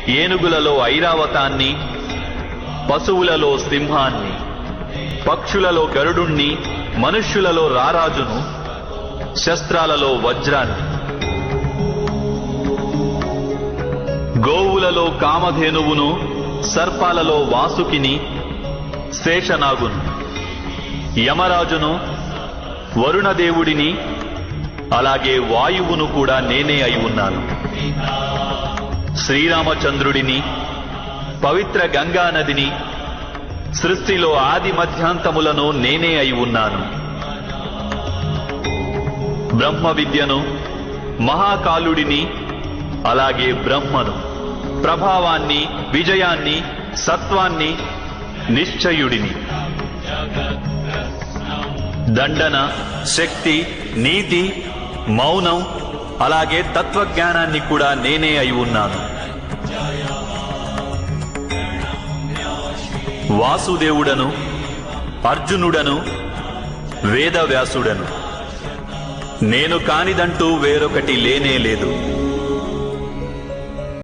ఏనుగులలో ఐరావతాన్ని, పశువులలో సింహాన్ని, పక్షులలో గరుడుణ్ణి, మనుష్యులలో రారాజును, శస్త్రాలలో వజ్రాన్ని, గోవులలో కామధేనువును, సర్పాలలో వాసుకిని, శేషనాగును, యమరాజును, వరుణదేవుడిని, అలాగే వాయువును కూడా నేనే అయి ఉన్నాను. శ్రీరామచంద్రుడిని, పవిత్ర గంగా నదిని, సృష్టిలో ఆది మధ్యాంతములను నేనే అయి ఉన్నాను. బ్రహ్మ విద్యను, మహాకాలుడిని, అలాగే బ్రహ్మను, ప్రభావాన్ని, విజయాన్ని, సత్వాన్ని, నిశ్చయుడిని, దండన, శక్తి, నీతి, మౌనం, అలాగే తత్వజ్ఞానాన్ని కూడా నేనే అయి ఉన్నాను. వాసుదేవుడను, అర్జునుడను, వేదవ్యాసుడను, నేను కానిదంటూ వేరొకటి లేనే లేదు.